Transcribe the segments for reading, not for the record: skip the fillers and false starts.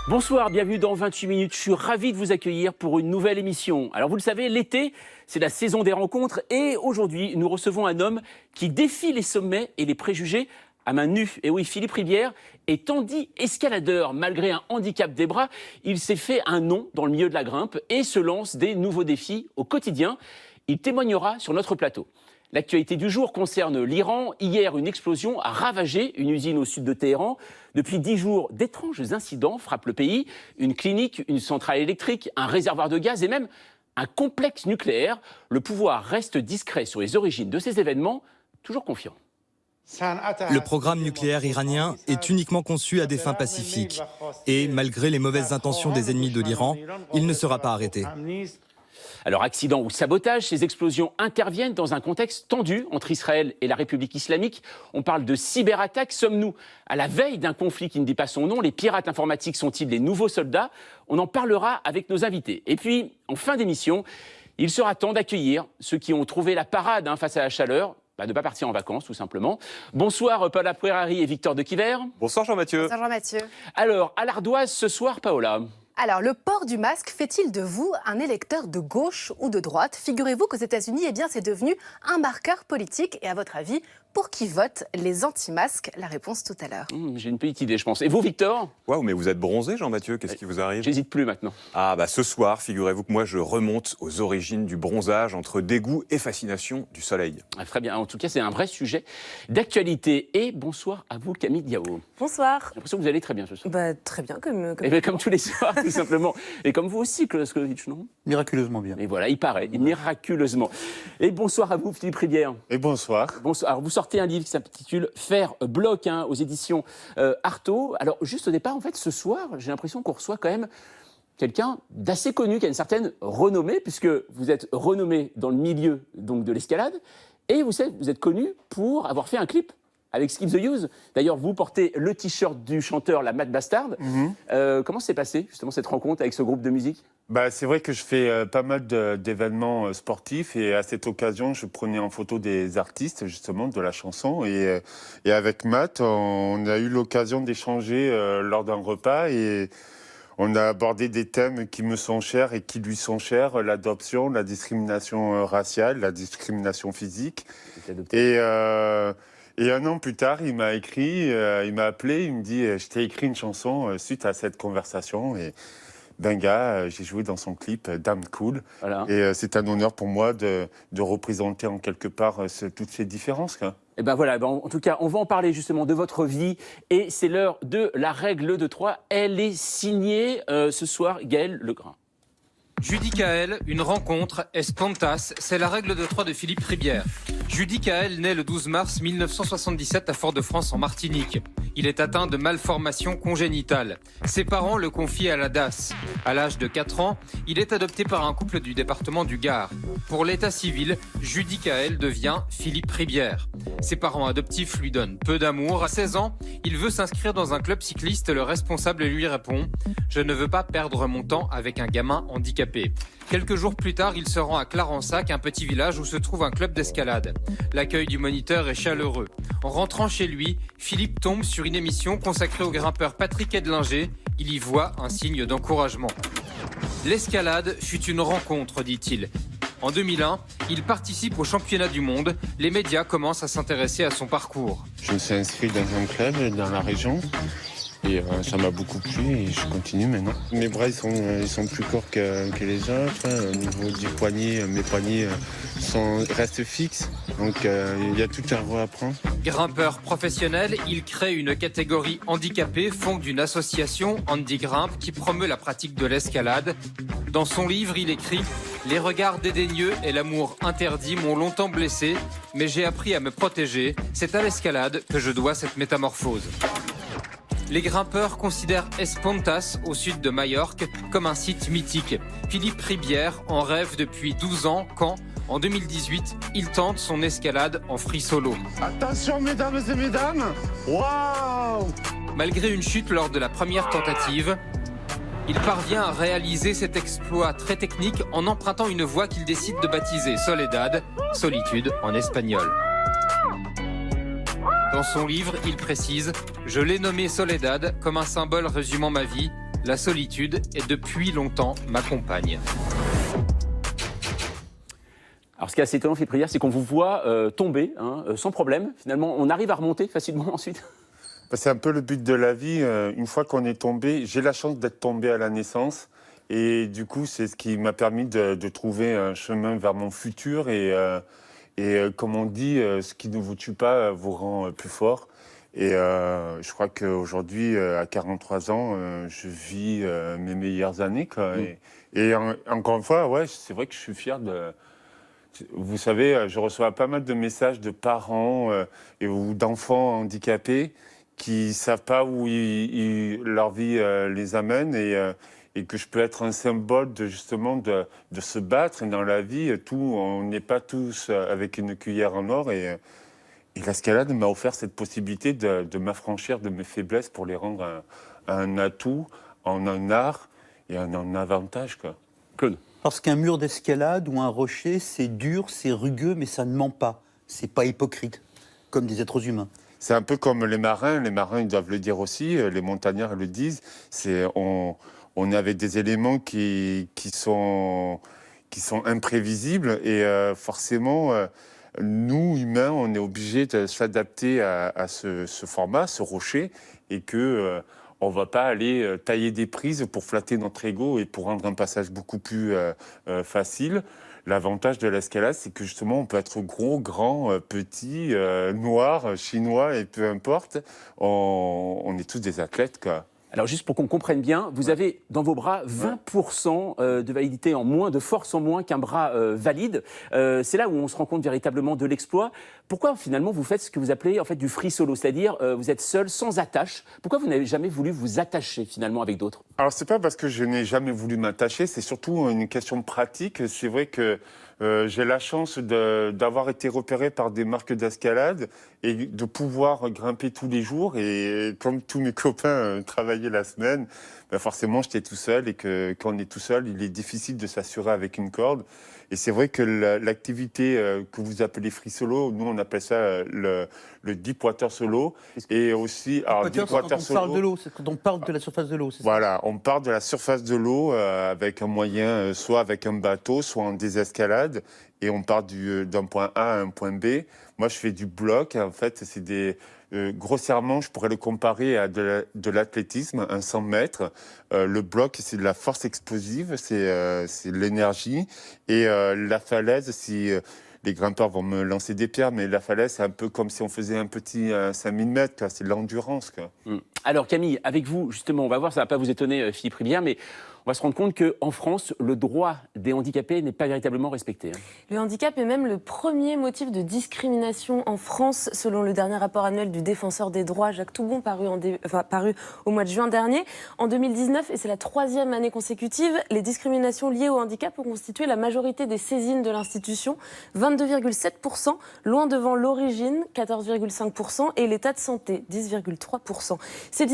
Bonsoir, bienvenue dans 28 minutes. Je suis ravi de vous accueillir pour une nouvelle émission. Alors vous le savez, l'été, c'est la saison des rencontres et aujourd'hui, nous recevons un homme qui défie les sommets et les préjugés à main nue. Et oui, Philippe Ribière est handi-escaladeur. Malgré un handicap des bras, il s'est fait un nom dans le milieu de la grimpe et se lance des nouveaux défis au quotidien. Il témoignera sur notre plateau. L'actualité du jour concerne l'Iran. Hier, une explosion a ravagé une usine au sud de Téhéran. Depuis 10 jours, d'étranges incidents frappent le pays. Une clinique, une centrale électrique, un réservoir de gaz et même un complexe nucléaire. Le pouvoir reste discret sur les origines de ces événements, toujours confiant. Le programme nucléaire iranien est uniquement conçu à des fins pacifiques. Et malgré les mauvaises intentions des ennemis de l'Iran, il ne sera pas arrêté. Alors, accident ou sabotage, ces explosions interviennent dans un contexte tendu entre Israël et la République islamique. On parle de cyberattaque. Sommes-nous à la veille d'un conflit qui ne dit pas son nom? Les pirates informatiques sont-ils des nouveaux soldats? On en parlera avec nos invités. Et puis, en fin d'émission, il sera temps d'accueillir ceux qui ont trouvé la parade face à la chaleur. De ne pas partir en vacances, tout simplement. Bonsoir, Paola Puerari et Victor de Quiver. Bonsoir, Jean-Mathieu. Bonsoir, Jean-Mathieu. Alors, à l'Ardoise, ce soir, Paola. Alors, le port du masque fait-il de vous un électeur de gauche ou de droite? Figurez-vous qu'aux États-Unis, c'est devenu un marqueur politique. Et à votre avis, pour qui votent les anti-masques? La réponse tout à l'heure. J'ai une petite idée, je pense. Et vous, Victor? Waouh, mais vous êtes bronzé, Jean-Mathieu, qu'est-ce qui vous arrive? J'hésite plus maintenant. Ah, ce soir, figurez-vous que moi, je remonte aux origines du bronzage entre dégoût et fascination du soleil. Très bien, en tout cas, c'est un vrai sujet d'actualité. Et bonsoir à vous, Camille Diao. Bonsoir. J'ai l'impression que vous allez très bien ce soir. Très bien, comme tous les soirs, tout simplement. Et comme vous aussi, Kloskovic, non? Miraculeusement bien. Et voilà, il paraît, miraculeusement. Et bonsoir à vous, Philippe Ribière. Et bonsoir. Bonsoir. Alors, vous sortez un livre qui s'intitule Faire bloc aux éditions Artaud. Alors, juste au départ, en fait, ce soir, j'ai l'impression qu'on reçoit quand même quelqu'un d'assez connu, qui a une certaine renommée, puisque vous êtes renommé dans le milieu donc, de l'escalade, et vous êtes connu pour avoir fait un clip avec Skip the Use. D'ailleurs, vous portez le t-shirt du chanteur, la Matt Bastard. Comment s'est passé, justement, cette rencontre avec ce groupe de musique? C'est vrai que je fais pas mal d'événements sportifs et à cette occasion, je prenais en photo des artistes, justement, de la chanson. Et avec Matt, on a eu l'occasion d'échanger lors d'un repas et on a abordé des thèmes qui me sont chers et qui lui sont chers, l'adoption, la discrimination raciale, la discrimination physique. Et un an plus tard, il m'a écrit, il m'a appelé, il me dit « Je t'ai écrit une chanson suite à cette conversation ». Et Benga, j'ai joué dans son clip « Damn Cool voilà. ». Et c'est un honneur pour moi de représenter en quelque part toutes ces différences. Et voilà, en tout cas, on va en parler justement de votre vie. Et c'est l'heure de la règle de 3. Elle est signée ce soir, Gaël Legrain. Judicaël, une rencontre, espontas, c'est la règle de 3 de Philippe Ribière. Judicaël naît le 12 mars 1977 à Fort-de-France en Martinique. Il est atteint de malformations congénitales. Ses parents le confient à la DAS. À l'âge de 4 ans, il est adopté par un couple du département du Gard. Pour l'état civil, Judicaël devient Philippe Ribière. Ses parents adoptifs lui donnent peu d'amour. À 16 ans, il veut s'inscrire dans un club cycliste. Le responsable lui répond « Je ne veux pas perdre mon temps avec un gamin handicapé ». Quelques jours plus tard, il se rend à Clarensac, un petit village où se trouve un club d'escalade. L'accueil du moniteur est chaleureux. En rentrant chez lui, Philippe tombe sur une émission consacrée au grimpeur Patrick Edlinger. Il y voit un signe d'encouragement. L'escalade fut une rencontre, dit-il. En 2001, il participe au championnat du monde. Les médias commencent à s'intéresser à son parcours. Je me suis inscrit dans un club dans la région. Et ça m'a beaucoup plu et je continue maintenant. Mes bras ils sont plus courts que les autres. Au niveau du poignet, mes poignets restent fixes. Donc il y a tout à réapprendre. Grimpeur professionnel, il crée une catégorie handicapée, fonde une association Handi-Grimpe qui promeut la pratique de l'escalade. Dans son livre, il écrit « Les regards dédaigneux et l'amour interdit m'ont longtemps blessé, mais j'ai appris à me protéger. C'est à l'escalade que je dois cette métamorphose. » Les grimpeurs considèrent Espontas, au sud de Majorque, comme un site mythique. Philippe Ribière en rêve depuis 12 ans quand, en 2018, il tente son escalade en free solo. Attention mesdames et mesdames. Waouh! Malgré une chute lors de la première tentative, il parvient à réaliser cet exploit très technique en empruntant une voie qu'il décide de baptiser Soledad, solitude en espagnol. Dans son livre, il précise « Je l'ai nommé Soledad comme un symbole résumant ma vie, La solitude est depuis longtemps ma compagne. Alors, ce qui est assez étonnant, Philippe Rivière, c'est qu'on vous voit tomber sans problème. Finalement, on arrive à remonter facilement ensuite. C'est un peu le but de la vie. Une fois qu'on est tombé, j'ai la chance d'être tombé à la naissance. Et du coup, c'est ce qui m'a permis de trouver un chemin vers mon futur. Et comme on dit, ce qui ne vous tue pas vous rend plus fort. Et je crois qu'aujourd'hui, à 43 ans, je vis mes meilleures années, quoi. Et encore une fois, ouais, c'est vrai que je suis fier de... Vous savez, je reçois pas mal de messages de parents ou d'enfants handicapés qui ne savent pas où leur vie les amène et que je peux être un symbole justement de se battre. Et dans la vie, on n'est pas tous avec une cuillère en or. Et l'escalade m'a offert cette possibilité de m'affranchir de mes faiblesses pour les rendre un atout, en un art et un avantage, quoi. Claude. Parce qu'un mur d'escalade ou un rocher, c'est dur, c'est rugueux, mais ça ne ment pas. C'est pas hypocrite, comme des êtres humains. C'est un peu comme les marins ils doivent le dire aussi, les montagnards le disent. On est avec des éléments qui sont imprévisibles et forcément, nous, humains, on est obligés de s'adapter à ce format, ce rocher, et que... on ne va pas aller tailler des prises pour flatter notre ego et pour rendre un passage beaucoup plus facile. L'avantage de l'escalade, c'est que justement, on peut être gros, grand, petit, noir, chinois, et peu importe. On est tous des athlètes, quoi. Alors, juste pour qu'on comprenne bien, vous avez dans vos bras 20% de validité en moins, de force en moins qu'un bras valide. C'est là où on se rend compte véritablement de l'exploit. Pourquoi finalement vous faites ce que vous appelez en fait du free solo, c'est-à-dire vous êtes seul, sans attache. Pourquoi vous n'avez jamais voulu vous attacher finalement avec d'autres? Alors, c'est pas parce que je n'ai jamais voulu m'attacher, c'est surtout une question pratique. C'est vrai que j'ai la chance d'avoir été repéré par des marques d'escalade et de pouvoir grimper tous les jours. Et comme tous mes copains travaillaient la semaine, ben forcément, j'étais tout seul. Et que quand on est tout seul, il est difficile de s'assurer avec une corde. Et c'est vrai que l'activité que vous appelez free solo, nous on appelle ça le deep water solo. Et aussi, alors deep water solo, parle de l'eau, c'est quand on parle de la surface de l'eau, c'est ça? Voilà, on part de la surface de l'eau avec un moyen, soit avec un bateau, soit en désescalade, et on part d'un point A à un point B. Moi, je fais du bloc. En fait, c'est grossièrement, je pourrais le comparer à de l'athlétisme, un 100 mètres. Le bloc, c'est de la force explosive, c'est de l'énergie. Et la falaise, si les grimpeurs vont me lancer des pierres, mais la falaise, c'est un peu comme si on faisait un petit 5000 mètres, quoi. C'est de l'endurance, quoi. Alors Camille, avec vous, justement, on va voir, ça ne va pas vous étonner, Philippe Rivière, mais on va se rendre compte qu'en France, le droit des handicapés n'est pas véritablement respecté. Le handicap est même le premier motif de discrimination en France, selon le dernier rapport annuel du Défenseur des droits, Jacques Toubon, paru au mois de juin dernier. En 2019, et c'est la 3e année consécutive, les discriminations liées au handicap ont constitué la majorité des saisines de l'institution, 22,7%, loin devant l'origine, 14,5%, et l'état de santé, 10,3%. Ces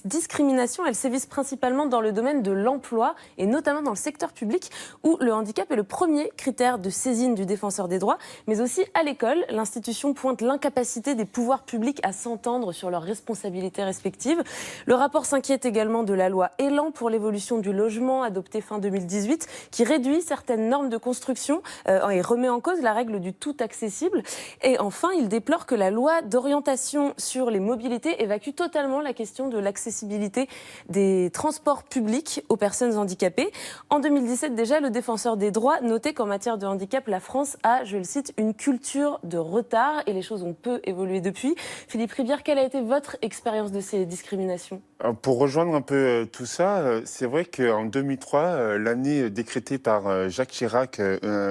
discriminations, elles sévissent principalement dans le domaine de l'emploi et notamment dans le secteur public où le handicap est le premier critère de saisine du Défenseur des droits, mais aussi à l'école. L'institution pointe l'incapacité des pouvoirs publics à s'entendre sur leurs responsabilités respectives. Le rapport s'inquiète également de la loi Élan pour l'évolution du logement adoptée fin 2018 qui réduit certaines normes de construction et remet en cause la règle du tout accessible. Et enfin, il déplore que la loi d'orientation sur les mobilités évacue totalement la question de l'accessibilité des transports publics aux personnes handicapées. En 2017 déjà, le Défenseur des droits notait qu'en matière de handicap, la France a, je le cite, une culture de retard et les choses ont peu évolué depuis. Philippe Rivière, quelle a été votre expérience de ces discriminations? Pour rejoindre un peu tout ça, c'est vrai qu'en 2003, l'année décrétée par Jacques Chirac,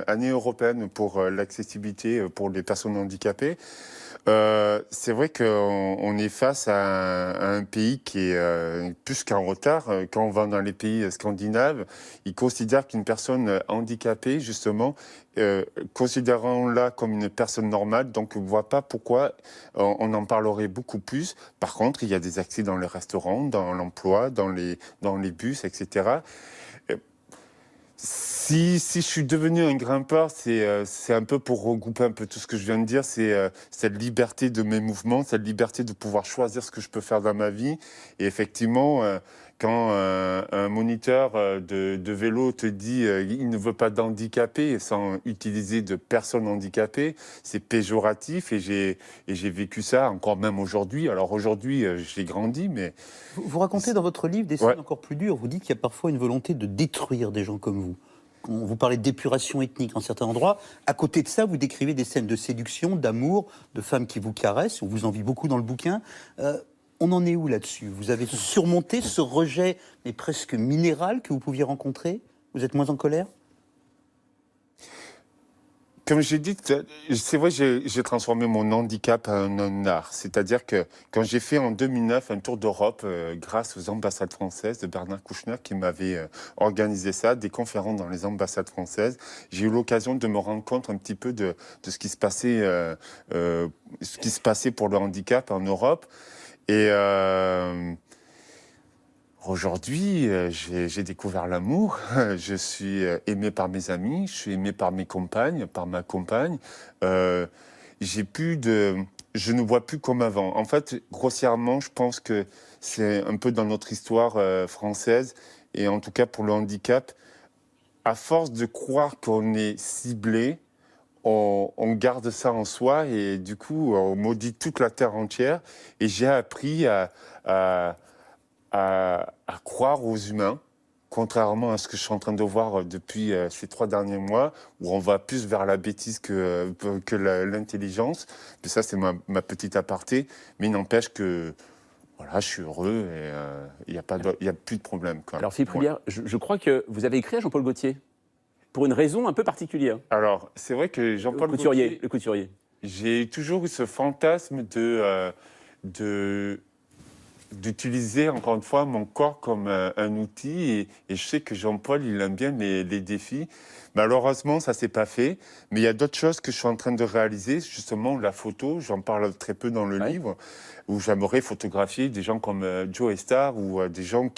année européenne pour l'accessibilité pour les personnes handicapées, c'est vrai qu'on est face à un pays qui est plus qu'en retard. Quand on va dans les pays scandinaves, ils considèrent qu'une personne handicapée, justement, considérant-la comme une personne normale, donc on ne voit pas pourquoi on en parlerait beaucoup plus. Par contre, il y a des accès dans les restaurants, dans l'emploi, dans les bus, etc. Si je suis devenu un grimpeur, c'est un peu pour regrouper un peu tout ce que je viens de dire, c'est cette liberté de mes mouvements, cette liberté de pouvoir choisir ce que je peux faire dans ma vie. Et effectivement, Quand un moniteur de vélo te dit il ne veut pas d'handicapés sans utiliser de personnes handicapées, c'est péjoratif et j'ai vécu ça encore même aujourd'hui. Alors aujourd'hui, j'ai grandi, mais... Vous racontez dans votre livre des scènes encore plus dures. Vous dites qu'il y a parfois une volonté de détruire des gens comme vous. Vous parlez d'épuration ethnique en certains endroits. À côté de ça, vous décrivez des scènes de séduction, d'amour, de femmes qui vous caressent. On vous en vit beaucoup dans le bouquin. On en est où là-dessus? Vous avez surmonté ce rejet, mais presque minéral, que vous pouviez rencontrer? Vous êtes moins en colère? Comme j'ai dit, c'est vrai, j'ai transformé mon handicap en un art. C'est-à-dire que quand j'ai fait en 2009 un tour d'Europe, grâce aux ambassades françaises de Bernard Kouchner qui m'avait organisé ça, des conférences dans les ambassades françaises, j'ai eu l'occasion de me rendre compte un petit peu de ce qui se passait pour le handicap en Europe. Et aujourd'hui, j'ai découvert l'amour. Je suis aimé par mes amis, je suis aimé par mes compagnes, par ma compagne. Je ne vois plus comme avant. En fait, grossièrement, je pense que c'est un peu dans notre histoire française, et en tout cas pour le handicap, à force de croire qu'on est ciblé, on garde ça en soi et du coup, on maudit toute la terre entière. Et j'ai appris à croire aux humains, contrairement à ce que je suis en train de voir depuis ces 3 derniers mois, où on va plus vers la bêtise que l'intelligence. Mais ça, c'est ma petite aparté. Mais il n'empêche que voilà, je suis heureux et il n'y a plus de problème, quoi. Alors Philippe Ribière, je crois que vous avez écrit à Jean-Paul Gaultier pour une raison un peu particulière. Alors, c'est vrai que Jean-Paul Gaultier, le couturier. J'ai toujours eu ce fantasme d'utiliser, encore une fois, mon corps comme un outil. Et je sais que Jean-Paul, il aime bien les défis. Malheureusement, ça ne s'est pas fait. Mais il y a d'autres choses que je suis en train de réaliser. Justement, la photo, j'en parle très peu dans le livre, où j'aimerais photographier des gens comme Joe Star ou des gens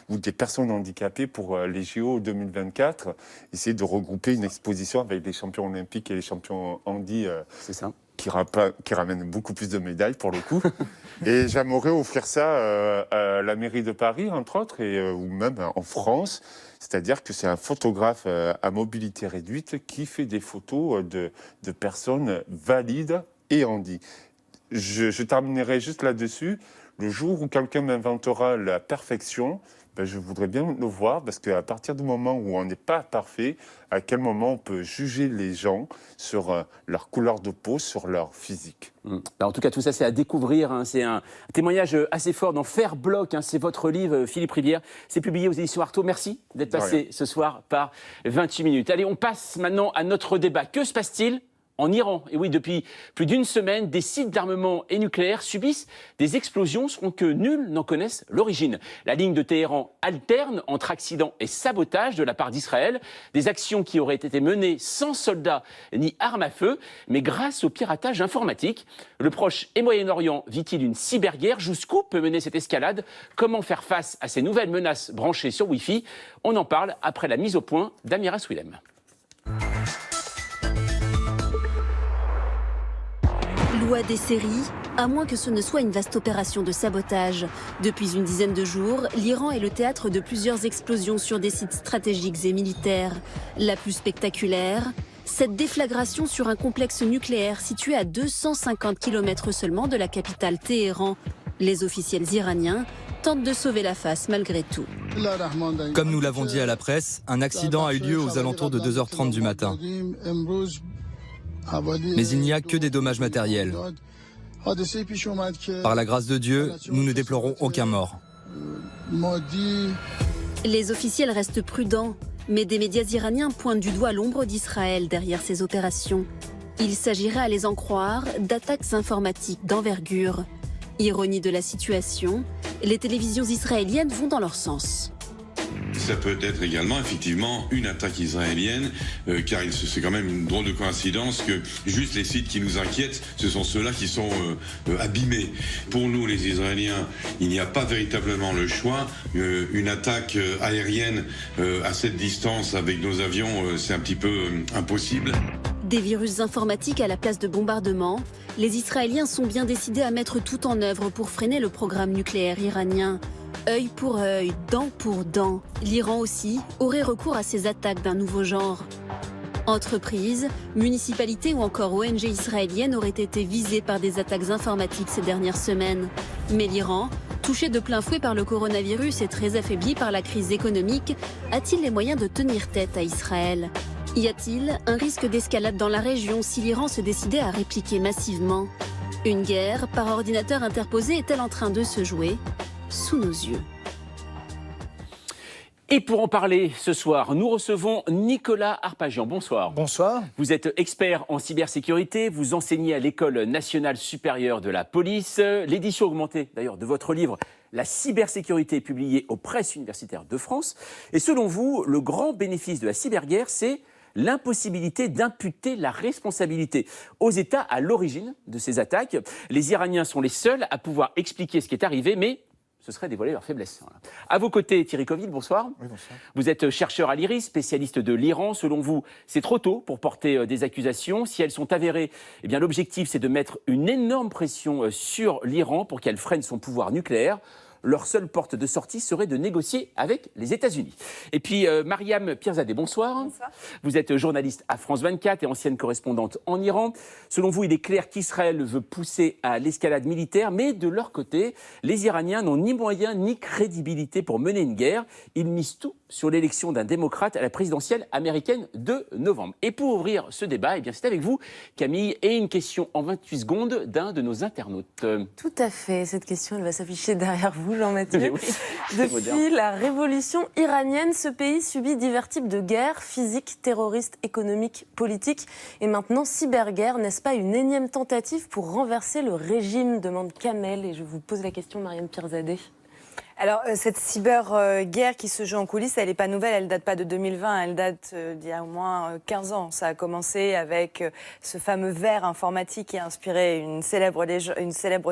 ou des personnes handicapées pour les JO 2024. Essayer de regrouper une exposition avec les champions olympiques et les champions handi. C'est ça. Qui ramène beaucoup plus de médailles pour le coup. Et j'aimerais offrir ça à la mairie de Paris, entre autres, ou même en France. C'est-à-dire que c'est un photographe à mobilité réduite qui fait des photos de personnes valides et handi. Je terminerai juste là-dessus. Le jour où quelqu'un m'inventera la perfection, je voudrais bien le voir, parce qu'à partir du moment où on n'est pas parfait, à quel moment on peut juger les gens sur leur couleur de peau, sur leur physique. En tout cas, tout ça, c'est à découvrir. Hein. C'est un témoignage assez fort dans Faire bloc. Hein. C'est votre livre, Philippe Ribière. C'est publié aux éditions Artaud. Merci d'être passé ce soir par 28 minutes. Allez, on passe maintenant à notre débat. Que se passe-t-il en Iran? Et oui, depuis plus d'une semaine, des sites d'armement et nucléaire subissent des explosions sans que nul n'en connaisse l'origine. La ligne de Téhéran alterne entre accidents et sabotage de la part d'Israël, des actions qui auraient été menées sans soldats ni armes à feu, mais grâce au piratage informatique. Le Proche et Moyen-Orient vit-il une cyberguerre? Jusqu'où peut mener cette escalade? Comment faire face à ces nouvelles menaces branchées sur Wi-Fi? On en parle après la mise au point d'Amira Swilem. Loi des séries, à moins que ce ne soit une vaste opération de sabotage. Depuis une dizaine de jours, l'Iran est le théâtre de plusieurs explosions sur des sites stratégiques et militaires. La plus spectaculaire, cette déflagration sur un complexe nucléaire situé à 250 km seulement de la capitale Téhéran. Les officiels iraniens tentent de sauver la face malgré tout. Comme nous l'avons dit à la presse, un accident a eu lieu aux alentours de 2h30 du matin. Mais il n'y a que des dommages matériels. Par la grâce de Dieu, nous ne déplorons aucun mort. Les officiels restent prudents, mais des médias iraniens pointent du doigt l'ombre d'Israël derrière ces opérations. Il s'agirait, à les en croire, d'attaques informatiques d'envergure. Ironie de la situation, les télévisions israéliennes vont dans leur sens. Ça peut être également effectivement une attaque israélienne, car c'est quand même une drôle de coïncidence que juste les sites qui nous inquiètent, ce sont ceux-là qui sont abîmés. Pour nous, les Israéliens, il n'y a pas véritablement le choix. Une attaque aérienne à cette distance avec nos avions, c'est un petit peu impossible. Des virus informatiques à la place de bombardements, les Israéliens sont bien décidés à mettre tout en œuvre pour freiner le programme nucléaire iranien. Œil pour œil, dent pour dent, l'Iran aussi aurait recours à ces attaques d'un nouveau genre. Entreprises, municipalités ou encore ONG israéliennes auraient été visées par des attaques informatiques ces dernières semaines. Mais l'Iran, touché de plein fouet par le coronavirus et très affaibli par la crise économique, a-t-il les moyens de tenir tête à Israël ? Y a-t-il un risque d'escalade dans la région si l'Iran se décidait à répliquer massivement ? Une guerre par ordinateur interposé est-elle en train de se jouer sous nos yeux ? Et pour en parler ce soir, nous recevons Nicolas Arpagian. Bonsoir. Bonsoir. Vous êtes expert en cybersécurité, vous enseignez à l'École nationale supérieure de la police. L'édition augmentée d'ailleurs de votre livre « La cybersécurité » est publiée aux Presses universitaires de France. Et selon vous, le grand bénéfice de la cyberguerre, c'est l'impossibilité d'imputer la responsabilité aux États à l'origine de ces attaques. Les Iraniens sont les seuls à pouvoir expliquer ce qui est arrivé, mais ce serait dévoiler leur faiblesse. Voilà. À vos côtés, Thierry Coville, bonsoir. Oui, bonsoir. Vous êtes chercheur à l'IRIS, spécialiste de l'Iran. Selon vous, c'est trop tôt pour porter des accusations. Si elles sont avérées, eh bien, l'objectif, c'est de mettre une énorme pression sur l'Iran pour qu'elle freine son pouvoir nucléaire. Leur seule porte de sortie serait de négocier avec les États-Unis. Et puis, Mariam Pirzadeh, bonsoir. Bonsoir. Vous êtes journaliste à France 24 et ancienne correspondante en Iran. Selon vous, il est clair qu'Israël veut pousser à l'escalade militaire, mais de leur côté, les Iraniens n'ont ni moyens ni crédibilité pour mener une guerre. Ils misent tout sur l'élection d'un démocrate à la présidentielle américaine de novembre. Et pour ouvrir ce débat, eh bien, c'est avec vous, Camille, et une question en 28 secondes d'un de nos internautes. Tout à fait. Cette question, elle va s'afficher derrière vous, Jean-Mathieu. Oui, Depuis la révolution iranienne, ce pays subit divers types de guerres, physiques, terroristes, économiques, politiques et maintenant cyberguerre. N'est-ce pas une énième tentative pour renverser le régime, demande Kamel. Et je vous pose la question, Mariam Pirzadeh. Alors, cette cyberguerre qui se joue en coulisses, elle n'est pas nouvelle, elle ne date pas de 2020, elle date d'il y a au moins 15 ans. Ça a commencé avec ce fameux ver informatique qui a inspiré une célèbre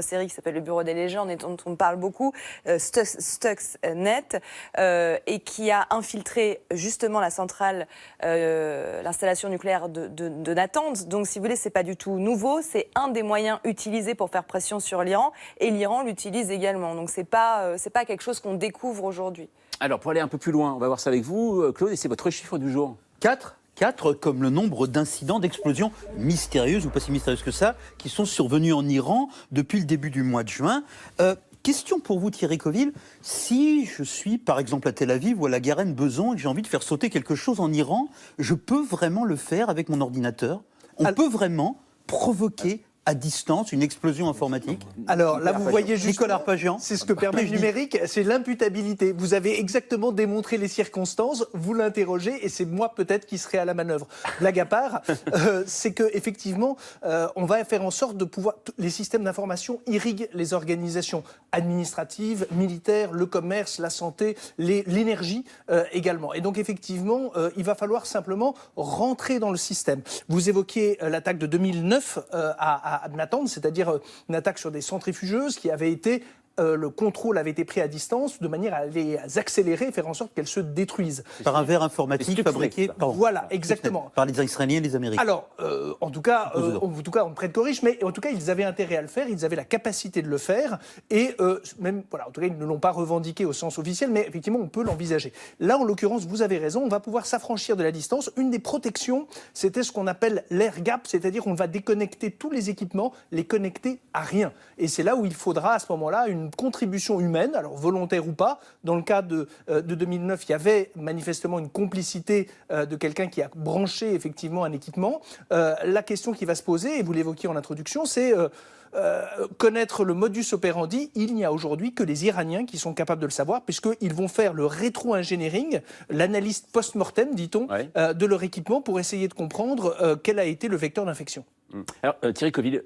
série qui s'appelle Le Bureau des légendes et dont on parle beaucoup, Stuxnet, et qui a infiltré justement la centrale, l'installation nucléaire de Natanz. Donc, si vous voulez, ce n'est pas du tout nouveau, c'est un des moyens utilisés pour faire pression sur l'Iran, et l'Iran l'utilise également. Donc, c'est pas quelque chose qu'on découvre aujourd'hui. Alors, pour aller un peu plus loin, on va voir ça avec vous, Claude, et c'est votre chiffre du jour. 4 comme le nombre d'incidents, d'explosions mystérieuses ou pas si mystérieuses que ça, qui sont survenus en Iran depuis le début du mois de juin. Question pour vous, Thierry Coville. Si je suis, par exemple, à Tel Aviv ou à la Garenne Besançon et que j'ai envie de faire sauter quelque chose en Iran, je peux vraiment le faire avec mon ordinateur ? On peut vraiment provoquer à distance une explosion informatique? Alors là, vous voyez juste, Nicolas Arpagian, c'est ce que permet le numérique, c'est l'imputabilité. Vous avez exactement démontré les circonstances, vous l'interrogez, et c'est moi peut-être qui serai à la manœuvre. Blague à part, c'est que effectivement, on va faire en sorte de pouvoir. Les systèmes d'information irriguent les organisations administratives, militaires, le commerce, la santé, l'énergie également. Et donc effectivement, il va falloir simplement rentrer dans le système. Vous évoquiez l'attaque de 2009 à Natanz, c'est-à-dire une attaque sur des centrifugeuses qui avaient été le contrôle avait été pris à distance de manière à les accélérer et faire en sorte qu'elles se détruisent. Par un verre informatique fabriqué voilà, exactement. Par les Israéliens et les Américains. Alors, en tout cas, on me prête corrige, mais en tout cas, ils avaient intérêt à le faire, ils avaient la capacité de le faire, et même, voilà, en tout cas, ils ne l'ont pas revendiqué au sens officiel, mais effectivement, on peut l'envisager. Là, en l'occurrence, vous avez raison, on va pouvoir s'affranchir de la distance. Une des protections, c'était ce qu'on appelle l'air gap, c'est-à-dire qu'on va déconnecter tous les équipements, les connecter à rien. Et c'est là où il faudra, à ce moment-là, une contribution humaine, alors volontaire ou pas. Dans le cas de 2009, il y avait manifestement une complicité de quelqu'un qui a branché effectivement un équipement. La question qui va se poser, et vous l'évoquiez en introduction, c'est connaître le modus operandi. Il n'y a aujourd'hui que les Iraniens qui sont capables de le savoir, puisqu'ils vont faire le rétro-engineering, l'analyse post-mortem, dit-on, de leur équipement pour essayer de comprendre quel a été le vecteur d'infection. Alors, Thierry Coville,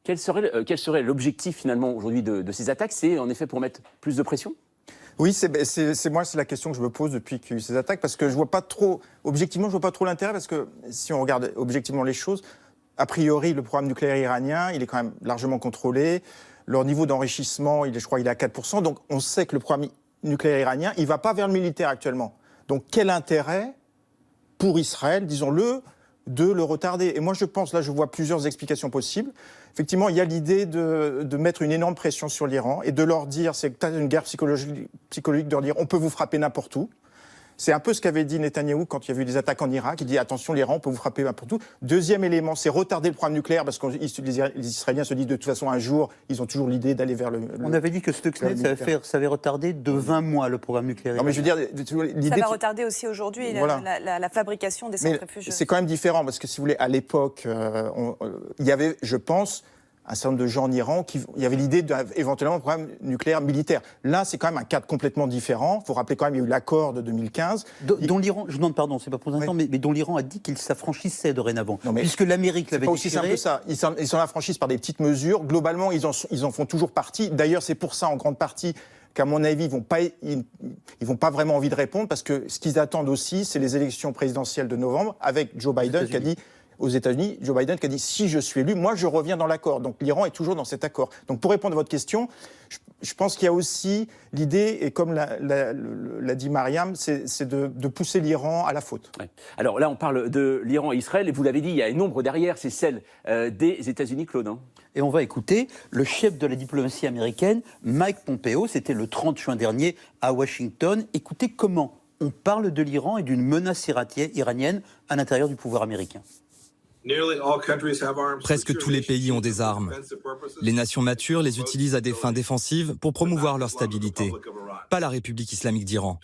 quel serait l'objectif finalement aujourd'hui de ces attaques? C'est en effet pour mettre plus de pression? Oui, c'est la question que je me pose depuis qu'il y a eu ces attaques, parce que je vois pas trop, objectivement, je vois pas trop l'intérêt, parce que si on regarde objectivement les choses, a priori, le programme nucléaire iranien, il est quand même largement contrôlé. Leur niveau d'enrichissement, je crois, il est à 4%. Donc, on sait que le programme nucléaire iranien, il va pas vers le militaire actuellement. Donc, quel intérêt pour Israël, disons-le, de le retarder. Et moi, je pense, là, je vois plusieurs explications possibles. Effectivement, il y a l'idée de mettre une énorme pression sur l'Iran et de leur dire, c'est peut-être une guerre psychologique de leur dire, on peut vous frapper n'importe où. C'est un peu ce qu'avait dit Netanyahou quand il y a eu des attaques en Irak. Il dit, attention, l'Iran, on peut vous frapper n'importe où. Deuxième élément, c'est retarder le programme nucléaire, parce que les Israéliens se disent, de toute façon, un jour, ils ont toujours l'idée d'aller vers le... On avait dit que Stuxnet, ça avait retardé de 20 mois le programme nucléaire. Non, mais je veux dire, ça va retarder aussi aujourd'hui la fabrication des centrifuges. C'est quand même différent, parce que si vous voulez, à l'époque, il y avait, je pense, un certain nombre de gens en Iran il y avait l'idée d'éventuellement un programme nucléaire militaire. Là, c'est quand même un cadre complètement différent. Il faut rappeler quand même, il y a eu l'accord de 2015. Dont l'Iran, je demande pardon, c'est pas pour l'instant, mais dont l'Iran a dit qu'il s'affranchissait dorénavant. Puisque l'Amérique l'avait déchiré. C'est pas aussi simple que ça. Ils s'en affranchissent par des petites mesures. Globalement, ils en font toujours partie. D'ailleurs, c'est pour ça, en grande partie, qu'à mon avis, ils vont pas vraiment envie de répondre, parce que ce qu'ils attendent aussi, c'est les élections présidentielles de novembre, avec Joe Biden qui a dit... Aux États-Unis, Joe Biden qui a dit, si je suis élu, moi je reviens dans l'accord. Donc l'Iran est toujours dans cet accord. Donc pour répondre à votre question, je pense qu'il y a aussi l'idée, et comme l'a dit Mariam, c'est de pousser l'Iran à la faute. Ouais. Alors là, on parle de l'Iran et Israël, et vous l'avez dit, il y a une ombre derrière, c'est celle des États-Unis, Claude. Hein. Et on va écouter le chef de la diplomatie américaine, Mike Pompeo, c'était le 30 juin dernier à Washington. Écoutez comment on parle de l'Iran et d'une menace iranienne à l'intérieur du pouvoir américain. Presque tous les pays ont des armes. Les nations matures les utilisent à des fins défensives pour promouvoir leur stabilité, pas la République islamique d'Iran.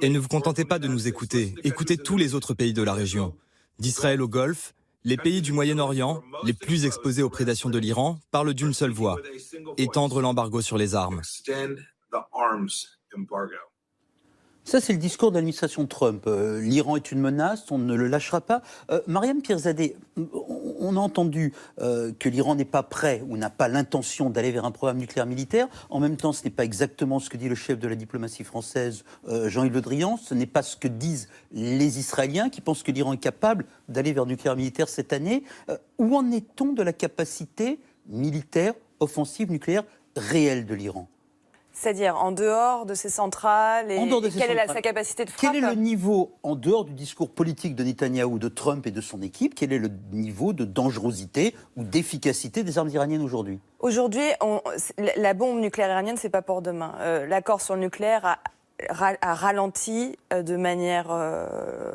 Et ne vous contentez pas de nous écouter, écoutez tous les autres pays de la région. D'Israël au Golfe, les pays du Moyen-Orient, les plus exposés aux prédations de l'Iran, parlent d'une seule voix, étendre l'embargo sur les armes. Ça, c'est le discours de l'administration Trump. L'Iran est une menace, on ne le lâchera pas. Mariam Pirzadeh, on a entendu que l'Iran n'est pas prêt ou n'a pas l'intention d'aller vers un programme nucléaire militaire. En même temps, ce n'est pas exactement ce que dit le chef de la diplomatie française, Jean-Yves Le Drian. Ce n'est pas ce que disent les Israéliens qui pensent que l'Iran est capable d'aller vers le nucléaire militaire cette année. Où en est-on de la capacité militaire, offensive, nucléaire réelle de l'Iran ? C'est-à-dire en dehors de ces centrales et quelle est sa capacité de frappe ? Quel est le niveau, en dehors du discours politique de Netanyahou, de Trump et de son équipe, quel est le niveau de dangerosité ou d'efficacité des armes iraniennes aujourd'hui ? Aujourd'hui, la bombe nucléaire iranienne, c'est pas pour demain. L'accord sur le nucléaire a ralenti de manière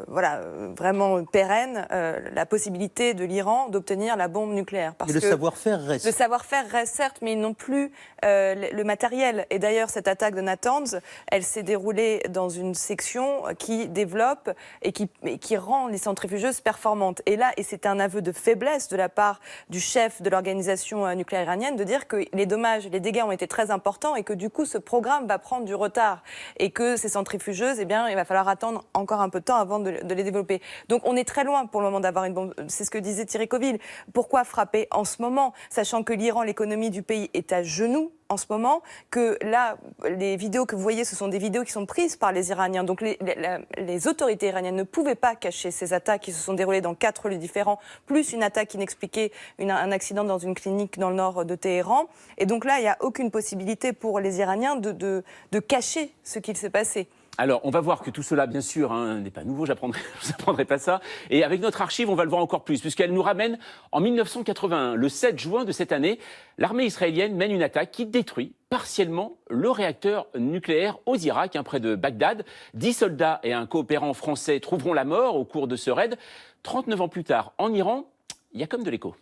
vraiment pérenne la possibilité de l'Iran d'obtenir la bombe nucléaire. Parce que le savoir-faire reste. Le savoir-faire reste, certes, mais ils n'ont plus le matériel. Et d'ailleurs, cette attaque de Natanz, elle s'est déroulée dans une section qui développe et qui rend les centrifugeuses performantes. Et là, et c'est un aveu de faiblesse de la part du chef de l'organisation nucléaire iranienne de dire que les dommages, les dégâts ont été très importants et que du coup, ce programme va prendre du retard. Et que ces centrifugeuses, eh bien, il va falloir attendre encore un peu de temps avant de les développer. Donc on est très loin pour le moment d'avoir une bombe. C'est ce que disait Thierry Coville. Pourquoi frapper en ce moment, sachant que l'Iran, l'économie du pays est à genoux en ce moment, que là, les vidéos que vous voyez, ce sont des vidéos qui sont prises par les Iraniens. Donc les autorités iraniennes ne pouvaient pas cacher ces attaques qui se sont déroulées dans 4 lieux différents, plus une attaque inexpliquée, un accident dans une clinique dans le nord de Téhéran. Et donc là, il n'y a aucune possibilité pour les Iraniens de cacher ce qu'il s'est passé. Alors, on va voir que tout cela, bien sûr, n'est pas nouveau, je vous apprendrai pas ça. Et avec notre archive, on va le voir encore plus, puisqu'elle nous ramène en 1981. Le 7 juin de cette année, l'armée israélienne mène une attaque qui détruit partiellement le réacteur nucléaire aux Irak, près de Bagdad. 10 soldats et un coopérant français trouveront la mort au cours de ce raid. 39 ans plus tard, en Iran, il y a comme de l'écho.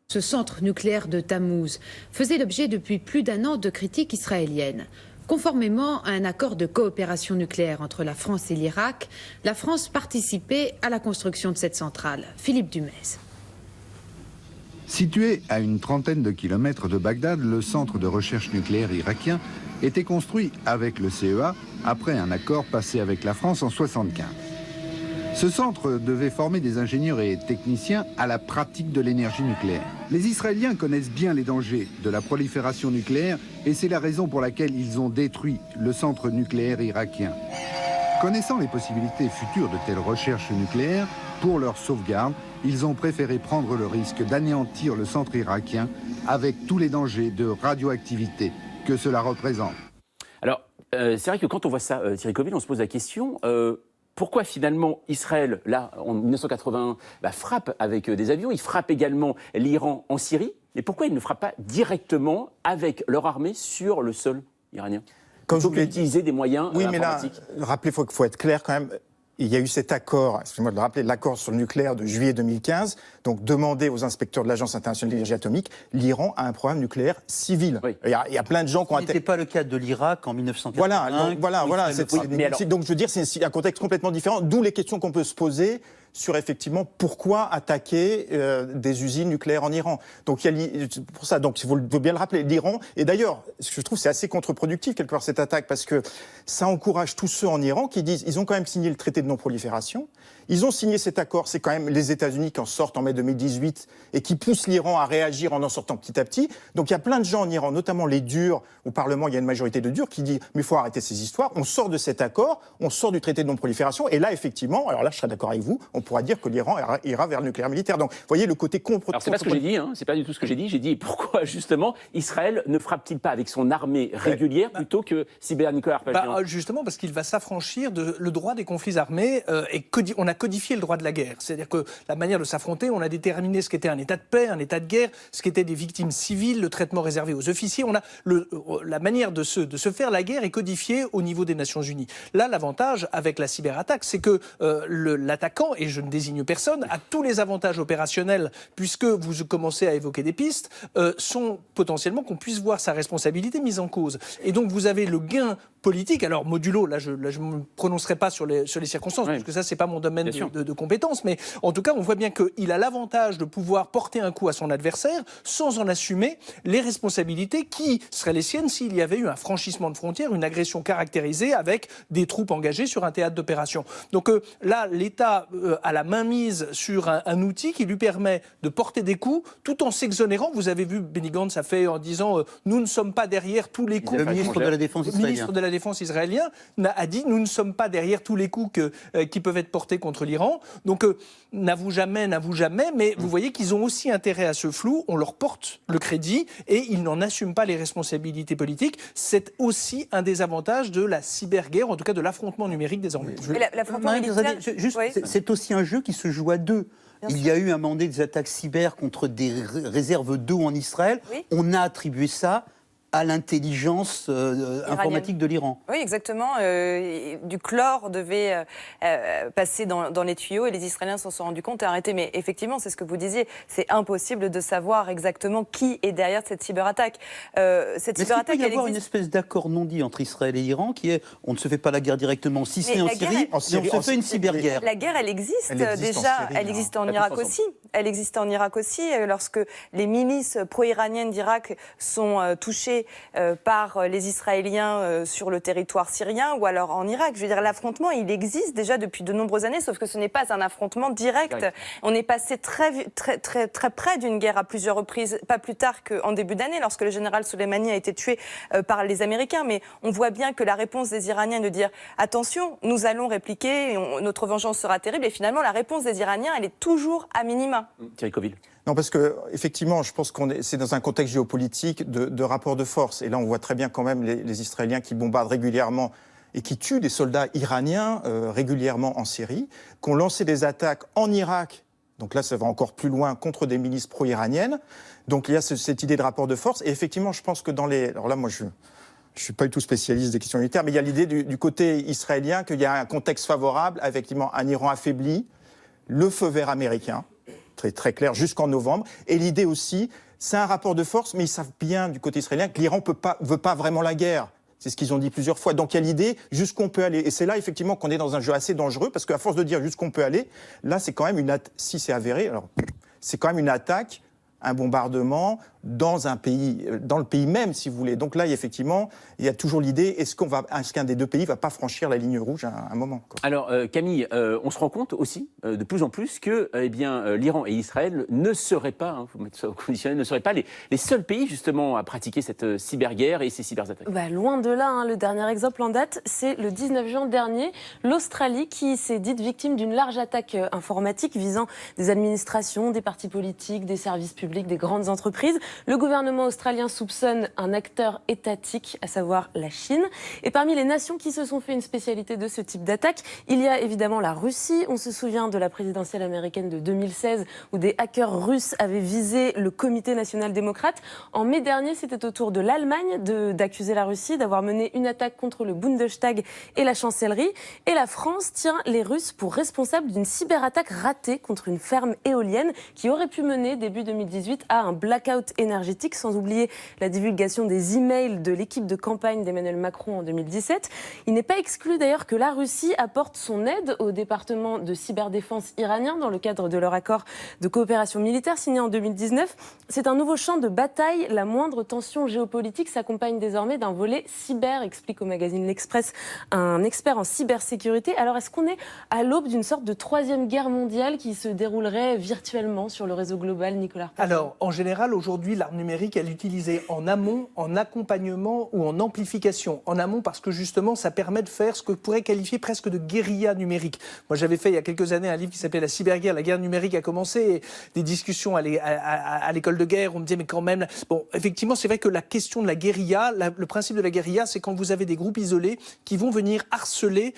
Ce centre nucléaire de Tammuz faisait l'objet depuis plus d'1 an de critiques israéliennes. Conformément à un accord de coopération nucléaire entre la France et l'Irak, la France participait à la construction de cette centrale. Philippe Dumez. Situé à une trentaine de kilomètres de Bagdad, le centre de recherche nucléaire irakien était construit avec le CEA après un accord passé avec la France en 1975. Ce centre devait former des ingénieurs et techniciens à la pratique de l'énergie nucléaire. Les Israéliens connaissent bien les dangers de la prolifération nucléaire et c'est la raison pour laquelle ils ont détruit le centre nucléaire irakien. Connaissant les possibilités futures de telles recherches nucléaires, pour leur sauvegarde, ils ont préféré prendre le risque d'anéantir le centre irakien avec tous les dangers de radioactivité que cela représente. Alors, c'est vrai que quand on voit ça, Thierry Coville, on se pose la question... pourquoi finalement Israël, là, en 1981, frappe avec des avions, il frappe également l'Iran en Syrie, mais pourquoi il ne frappe pas directement avec leur armée sur le sol iranien? Comme plutôt que d'utiliser des moyens informatiques. Rappelez, il faut être clair quand même. Il y a eu cet accord, excusez-moi de le rappeler, l'accord sur le nucléaire de juillet 2015, donc demandé aux inspecteurs de l'Agence internationale de l'énergie atomique. L'Iran a un programme nucléaire civil. Oui. Il y a plein de gens qui ont... Ce n'était pas le cas de l'Irak en 1981. Voilà. Donc je veux dire, c'est un contexte complètement différent, d'où les questions qu'on peut se poser sur effectivement pourquoi attaquer des usines nucléaires en Iran. Donc pour ça, donc il faut bien le rappeler, l'Iran, et d'ailleurs, ce que je trouve c'est assez contre-productif quelque part cette attaque, parce que ça encourage tous ceux en Iran qui disent, ils ont quand même signé le traité de non-prolifération, ils ont signé cet accord, c'est quand même les États-Unis qui en sortent en mai 2018 et qui poussent l'Iran à réagir en sortant petit à petit. Donc il y a plein de gens en Iran, notamment les durs, au Parlement il y a une majorité de durs qui disent mais il faut arrêter ces histoires, on sort de cet accord, on sort du traité de non-prolifération, et là effectivement, alors là je serais d'accord avec vous, on pourra dire que l'Iran ira vers le nucléaire militaire. Donc vous voyez le côté Alors c'est pas ce que j'ai dit, c'est pas du tout ce que j'ai dit. J'ai dit pourquoi justement Israël ne frappe-t-il pas avec son armée régulière plutôt que cybernucléaire? Justement parce qu'il va s'affranchir de le droit des conflits armés et on a codifié le droit de la guerre. C'est-à-dire que la manière de s'affronter, on a déterminé ce qu'était un état de paix, un état de guerre, ce qu'étaient des victimes civiles, le traitement réservé aux officiers. On a la manière de se faire la guerre est codifiée au niveau des Nations Unies. Là, l'avantage avec la cyberattaque, c'est que l'attaquant, et je ne désigne personne, a tous les avantages opérationnels, puisque vous commencez à évoquer des pistes, sont potentiellement qu'on puisse voir sa responsabilité mise en cause. Et donc vous avez le gain politique, alors modulo, là je ne me prononcerai pas sur les circonstances, parce que ça c'est pas mon domaine de compétences, mais en tout cas on voit bien qu'il a l'avantage de pouvoir porter un coup à son adversaire sans en assumer les responsabilités qui seraient les siennes s'il y avait eu un franchissement de frontières, une agression caractérisée avec des troupes engagées sur un théâtre d'opération. Donc là l'État a la main mise sur un outil qui lui permet de porter des coups tout en s'exonérant. Vous avez vu Benny Gantz a fait en disant nous ne sommes pas derrière tous les coups. Le ministre de la Défense israélien. Le ministre de la Défense israélien a dit nous ne sommes pas derrière tous les coups qui peuvent être portés contre l'Iran. Donc n'avoue jamais, mais vous voyez qu'ils ont aussi intérêt à ce flou. On leur porte le crédit et ils n'en assument pas les responsabilités politiques. C'est aussi un des avantages de la cyberguerre, en tout cas de l'affrontement numérique désormais. C'est aussi un jeu qui se joue à deux. Il y a eu un moment donné des attaques cyber contre des réserves d'eau en Israël. Oui. On a attribué ça à l'intelligence informatique de l'Iran. Oui, exactement. Du chlore devait passer dans les tuyaux et les Israéliens s'en sont rendus compte et arrêté. Mais effectivement, c'est ce que vous disiez, c'est impossible de savoir exactement qui est derrière cette cyberattaque. Cette cyberattaque, il peut y avoir une espèce d'accord non dit entre Israël et l'Iran qui est on ne se fait pas la guerre directement, si ce n'est en Syrie, mais on se fait une cyberguerre. La guerre, elle existe déjà. Elle existe en Irak aussi. Elle existe en Irak aussi. Lorsque les milices pro-iraniennes d'Irak sont touchées par les Israéliens sur le territoire syrien ou alors en Irak. Je veux dire, l'affrontement, il existe déjà depuis de nombreuses années, sauf que ce n'est pas un affrontement direct. On est passé très près d'une guerre à plusieurs reprises, pas plus tard qu'en début d'année, lorsque le général Soleimani a été tué par les Américains. Mais on voit bien que la réponse des Iraniens est de dire « Attention, nous allons répliquer, notre vengeance sera terrible ». Et finalement, la réponse des Iraniens, elle est toujours à minima. Thierry Coville. Non, parce que effectivement, je pense c'est dans un contexte géopolitique de rapport de force. Et là, on voit très bien quand même les Israéliens qui bombardent régulièrement et qui tuent des soldats iraniens régulièrement en Syrie, qui ont lancé des attaques en Irak. Donc là, ça va encore plus loin contre des milices pro-iraniennes. Donc il y a cette idée de rapport de force. Et effectivement, je pense que alors là, moi, je ne suis pas du tout spécialiste des questions militaires, mais il y a l'idée du côté israélien qu'il y a un contexte favorable, effectivement, un Iran affaibli, le feu vert américain. Très clair, jusqu'en novembre. Et l'idée aussi, c'est un rapport de force, mais ils savent bien du côté israélien que l'Iran ne veut pas vraiment la guerre. C'est ce qu'ils ont dit plusieurs fois. Donc il y a l'idée jusqu'où on peut aller. Et c'est là, effectivement, qu'on est dans un jeu assez dangereux, parce qu'à force de dire jusqu'où on peut aller, là, c'est quand même si c'est avéré, alors c'est quand même une attaque, un bombardement dans le pays même, si vous voulez. Donc là, effectivement, il y a toujours l'idée, est-ce qu'un des deux pays ne va pas franchir la ligne rouge à un moment, quoi. Alors, Camille, on se rend compte aussi, de plus en plus, que l'Iran et Israël ne seraient pas, faut mettre ça au conditionnel, ne seraient pas les seuls pays, justement, à pratiquer cette cyberguerre et ces cyberattaques. Loin de là, le dernier exemple en date, c'est le 19 juin dernier, l'Australie qui s'est dite victime d'une large attaque informatique visant des administrations, des partis politiques, des services publics, des grandes entreprises. Le gouvernement australien soupçonne un acteur étatique, à savoir la Chine. Et parmi les nations qui se sont fait une spécialité de ce type d'attaque, il y a évidemment la Russie. On se souvient de la présidentielle américaine de 2016 où des hackers russes avaient visé le Comité national démocrate. En mai dernier, c'était au tour de l'Allemagne d'accuser la Russie d'avoir mené une attaque contre le Bundestag et la chancellerie. Et la France tient les Russes pour responsables d'une cyberattaque ratée contre une ferme éolienne qui aurait pu mener début 2018 à un blackout énergétique, sans oublier la divulgation des emails de l'équipe de campagne d'Emmanuel Macron en 2017. Il n'est pas exclu d'ailleurs que la Russie apporte son aide au département de cyberdéfense iranien dans le cadre de leur accord de coopération militaire signé en 2019. C'est un nouveau champ de bataille. La moindre tension géopolitique s'accompagne désormais d'un volet cyber, explique au magazine L'Express un expert en cybersécurité. Alors est-ce qu'on est à l'aube d'une sorte de troisième guerre mondiale qui se déroulerait virtuellement sur le réseau global, Nicolas? Alors, en général, aujourd'hui, l'arme numérique, elle est utilisée en amont, en accompagnement ou en amplification. En amont, parce que justement, ça permet de faire ce que pourrait qualifier presque de guérilla numérique. Moi, j'avais fait il y a quelques années un livre qui s'appelait La cyberguerre. La guerre numérique a commencé, et des discussions à l'école de guerre. On me disait, mais quand même... Bon, effectivement, c'est vrai que la question de la guérilla, le principe de la guérilla, c'est quand vous avez des groupes isolés qui vont venir harceler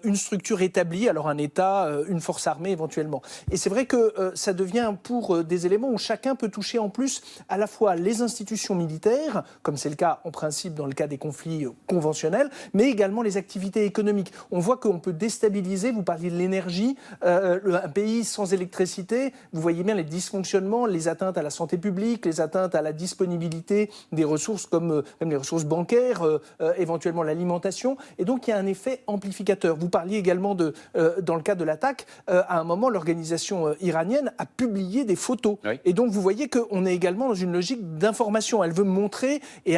une structure établie, alors un État, une force armée éventuellement. Et c'est vrai que ça devient pour des éléments où chacun peut toucher en plus à la fois les institutions militaires, comme c'est le cas en principe dans le cas des conflits conventionnels, mais également les activités économiques. On voit qu'on peut déstabiliser, vous parliez de l'énergie, un pays sans électricité, vous voyez bien les dysfonctionnements, les atteintes à la santé publique, les atteintes à la disponibilité des ressources comme même les ressources bancaires, éventuellement l'alimentation, et donc il y a un effet amplificateur. Vous parliez également dans le cas de l'attaque, à un moment l'organisation iranienne a publié des photos, oui. Et donc vous voyez qu'on est également dans une logique d'information. Elle veut montrer, et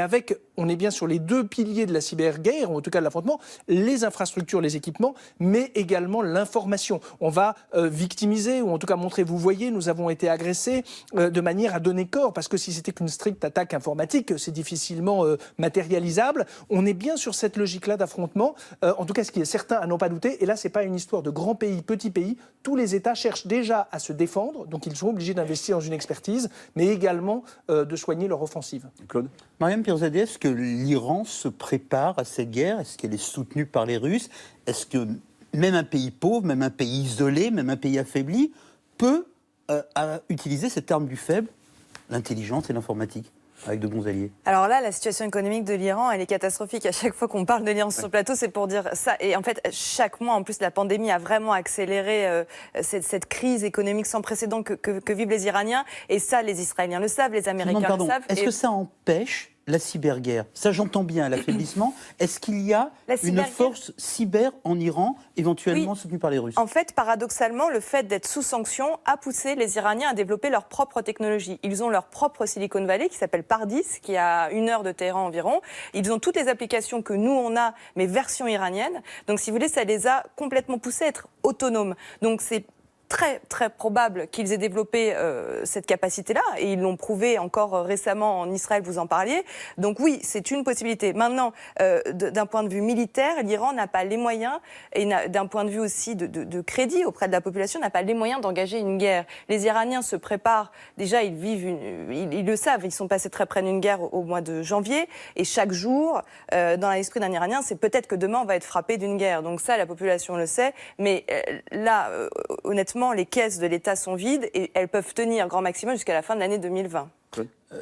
on est bien sur les deux piliers de la cyberguerre, ou en tout cas de l'affrontement, les infrastructures, les équipements, mais également l'information. On va victimiser, ou en tout cas montrer, vous voyez, nous avons été agressés de manière à donner corps, parce que si c'était qu'une stricte attaque informatique, c'est difficilement matérialisable. On est bien sur cette logique-là d'affrontement, en tout cas ce qui est certain à n'en pas douter, et là c'est pas une histoire de grand pays, petit pays, tous les États cherchent déjà à se défendre, donc ils sont obligés d'investir dans une expertise, mais également de soigner leur offensive. Claude ? Mariam Pirzadeh, est-ce que l'Iran se prépare à cette guerre? Est-ce qu'elle est soutenue par les Russes? Est-ce que même un pays pauvre, même un pays isolé, même un pays affaibli peut utiliser cette arme du faible, l'intelligence et l'informatique, avec de bons alliés? Alors là, la situation économique de l'Iran, elle est catastrophique. À chaque fois qu'on parle de l'Iran sur le plateau, c'est pour dire ça. Et en fait, chaque mois, en plus, la pandémie a vraiment accéléré cette crise économique sans précédent que vivent les Iraniens. Et ça, les Israéliens le savent, les Américains le savent. Est-ce que ça empêche la cyberguerre? Ça, j'entends bien l'affaiblissement. Est-ce qu'il y a une force cyber en Iran, éventuellement soutenue par les Russes? En fait, paradoxalement, le fait d'être sous sanction a poussé les Iraniens à développer leur propre technologie. Ils ont leur propre Silicon Valley qui s'appelle Pardis, qui est à 1 heure de Téhéran environ. Ils ont toutes les applications que nous, on a, mais version iranienne. Donc, si vous voulez, ça les a complètement poussés à être autonomes. Donc, c'est très, très probable qu'ils aient développé cette capacité-là, et ils l'ont prouvé encore récemment en Israël, vous en parliez. Donc oui, c'est une possibilité. Maintenant, d'un point de vue militaire, l'Iran n'a pas les moyens, et d'un point de vue aussi de crédit auprès de la population, n'a pas les moyens d'engager une guerre. Les Iraniens se préparent, déjà ils vivent, ils le savent, ils sont passés très près d'une guerre au mois de janvier, et chaque jour, dans l'esprit d'un Iranien, c'est peut-être que demain on va être frappé d'une guerre. Donc ça, la population le sait, mais là, honnêtement, les caisses de l'État sont vides et elles peuvent tenir grand maximum jusqu'à la fin de l'année 2020.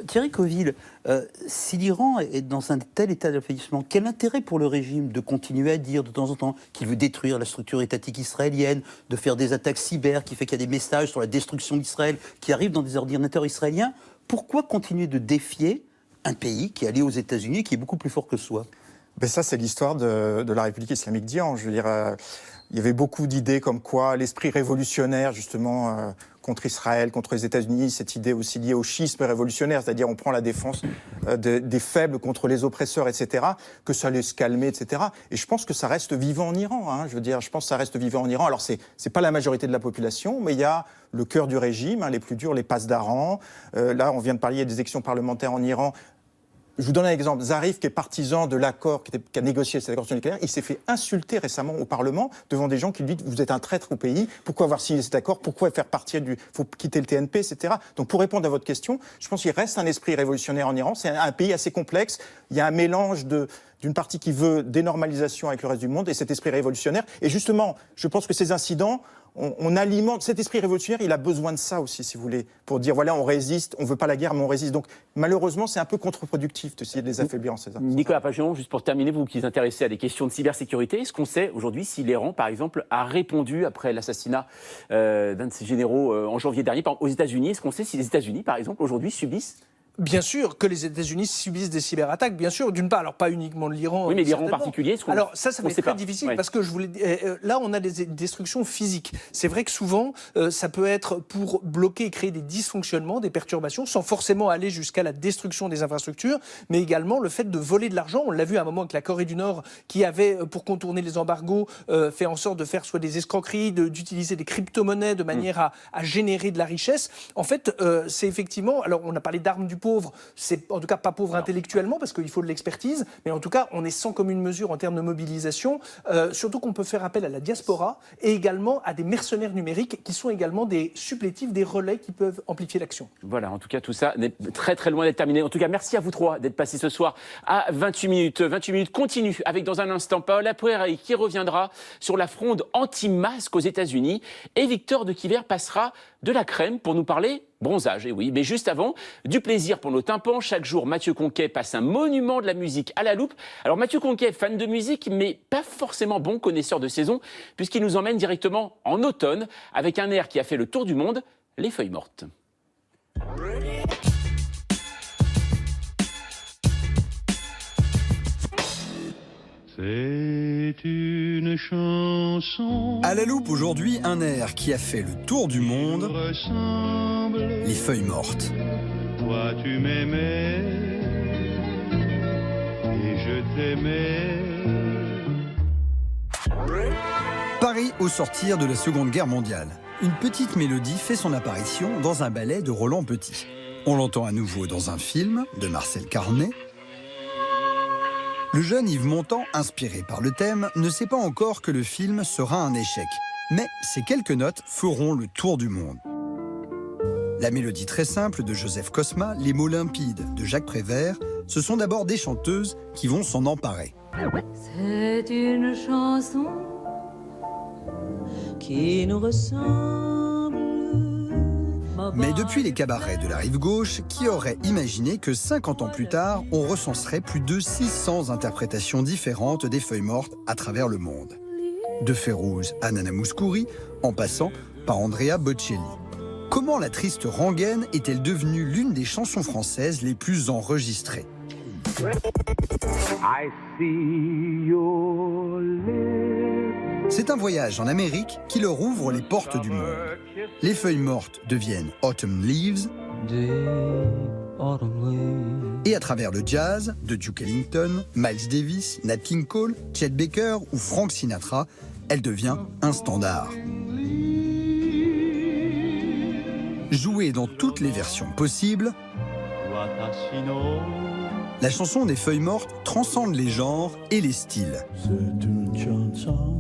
Thierry Coville, si l'Iran est dans un tel état d'affaiblissement, quel intérêt pour le régime de continuer à dire de temps en temps qu'il veut détruire la structure étatique israélienne, de faire des attaques cyber qui fait qu'il y a des messages sur la destruction d'Israël qui arrivent dans des ordinateurs israéliens? Pourquoi continuer de défier un pays qui est allié aux États-Unis, qui est beaucoup plus fort que soi? Ben ça, c'est l'histoire de la République islamique d'Iran. Je veux dire, il y avait beaucoup d'idées comme quoi l'esprit révolutionnaire, justement, contre Israël, contre les États-Unis, cette idée aussi liée au schisme révolutionnaire, c'est-à-dire on prend la défense des faibles contre les oppresseurs, etc., que ça allait se calmer, etc. Et je pense que ça reste vivant en Iran. Hein, je veux dire, je pense que ça reste vivant en Iran. Alors, c'est pas la majorité de la population, mais il y a le cœur du régime, hein, les plus durs, les passes d'Aran. Là, on vient de parler, il y a des élections parlementaires en Iran. Je vous donne un exemple. Zarif, qui est partisan de l'accord, qui a négocié cet accord sur le nucléaire, il s'est fait insulter récemment au Parlement devant des gens qui lui disent « Vous êtes un traître au pays, pourquoi avoir signé cet accord, pourquoi faire partir du... faut quitter le TNP, etc. » Donc pour répondre à votre question, je pense qu'il reste un esprit révolutionnaire en Iran. C'est un pays assez complexe. Il y a un mélange d'une partie qui veut dénormalisation avec le reste du monde et cet esprit révolutionnaire. Et justement, je pense que ces incidents, on alimente cet esprit révolutionnaire, il a besoin de ça aussi, si vous voulez, pour dire voilà, on résiste, on ne veut pas la guerre, mais on résiste. Donc malheureusement, c'est un peu contre-productif d'essayer de les affaiblir en ces instants. Nicolas Pageon, juste pour terminer, vous qui vous intéressez à des questions de cybersécurité, est-ce qu'on sait aujourd'hui si l'Iran, par exemple, a répondu après l'assassinat d'un de ses généraux en janvier dernier aux États-Unis? Est-ce qu'on sait si les États-Unis, par exemple, aujourd'hui subissent Bien sûr que les États-Unis subissent des cyberattaques, bien sûr, d'une part, alors pas uniquement l'Iran. Oui, mais l'Iran en particulier. Alors ça va être très difficile parce que là, on a des destructions physiques. C'est vrai que souvent, ça peut être pour bloquer et créer des dysfonctionnements, des perturbations, sans forcément aller jusqu'à la destruction des infrastructures, mais également le fait de voler de l'argent. On l'a vu à un moment avec la Corée du Nord, qui avait, pour contourner les embargos, fait en sorte de faire soit des escroqueries, d'utiliser des crypto-monnaies de manière à générer de la richesse. En fait, c'est effectivement, alors on a parlé d'armes du pauvre, c'est en tout cas pas pauvre intellectuellement parce qu'il faut de l'expertise, mais en tout cas on est sans commune mesure en termes de mobilisation, surtout qu'on peut faire appel à la diaspora et également à des mercenaires numériques qui sont également des supplétifs, des relais qui peuvent amplifier l'action. Voilà, en tout cas tout ça n'est très très loin d'être terminé. En tout cas merci à vous trois d'être passés ce soir à 28 minutes. 28 minutes continue avec dans un instant Paola Puerrey qui reviendra sur la fronde anti-masque aux États-Unis et Victor de Quiver passera de la crème pour nous parler bronzage. Et oui, mais juste avant, du plaisir pour nos tympans. Chaque jour, Mathieu Conquet passe un monument de la musique à la loupe. Alors Mathieu Conquet, fan de musique, mais pas forcément bon connaisseur de saison, puisqu'il nous emmène directement en automne avec un air qui a fait le tour du monde, les feuilles mortes. C'est une chanson. À la loupe aujourd'hui, un air qui a fait le tour du monde, les feuilles mortes. Toi tu m'aimais et je t'aimais. Paris au sortir de la Seconde Guerre mondiale. Une petite mélodie fait son apparition dans un ballet de Roland Petit. On l'entend à nouveau dans un film de Marcel Carnet. Le jeune Yves Montand, inspiré par le thème, ne sait pas encore que le film sera un échec. Mais ces quelques notes feront le tour du monde. La mélodie très simple de Joseph Cosma, les mots limpides de Jacques Prévert, ce sont d'abord des chanteuses qui vont s'en emparer. C'est une chanson qui nous ressemble. Mais depuis les cabarets de la rive gauche, qui aurait imaginé que 50 ans plus tard, on recenserait plus de 600 interprétations différentes des feuilles mortes à travers le monde. De Férouz à Nana Mouskouri, en passant par Andrea Bocelli. Comment la triste rengaine est-elle devenue l'une des chansons françaises les plus enregistrées ? C'est un voyage en Amérique qui leur ouvre les portes du monde. Les feuilles mortes deviennent Autumn Leaves. Et à travers le jazz, de Duke Ellington, Miles Davis, Nat King Cole, Chet Baker ou Frank Sinatra, elle devient un standard. Jouée dans toutes les versions possibles, la chanson des feuilles mortes transcende les genres et les styles. C'est une chanson.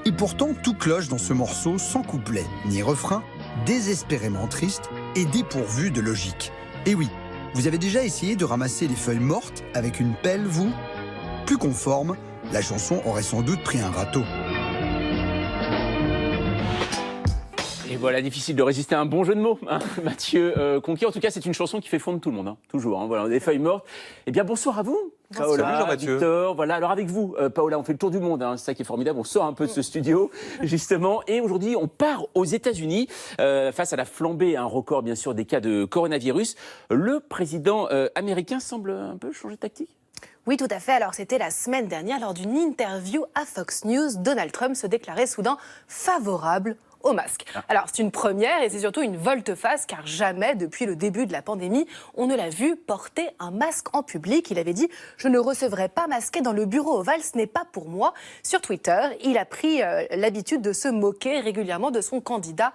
Et pourtant, tout cloche dans ce morceau sans couplet ni refrain, désespérément triste et dépourvu de logique. Et oui, vous avez déjà essayé de ramasser les feuilles mortes avec une pelle, vous ? Plus conforme, la chanson aurait sans doute pris un râteau. Et voilà, difficile de résister à un bon jeu de mots, hein, Mathieu Conquet. En tout cas, c'est une chanson qui fait fondre tout le monde, hein, toujours. Hein, voilà, des feuilles mortes. Eh bien, bonsoir à vous. Bonsoir. Paola, Jean-Mathieu. Victor, voilà. Alors avec vous, Paola, on fait le tour du monde, hein, c'est ça qui est formidable. On sort un peu de ce studio, justement. Et aujourd'hui, on part aux États-Unis face à la flambée, un record bien sûr des cas de coronavirus. Le président américain semble un peu changer de tactique. Oui, tout à fait. Alors, c'était la semaine dernière, lors d'une interview à Fox News, Donald Trump se déclarait soudain favorable au masque. Alors c'est une première et c'est surtout une volte-face car jamais depuis le début de la pandémie, on ne l'a vu porter un masque en public. Il avait dit « Je ne recevrai pas masqué dans le bureau ovale, ce n'est pas pour moi ». Sur Twitter, il a pris l'habitude de se moquer régulièrement de son candidat,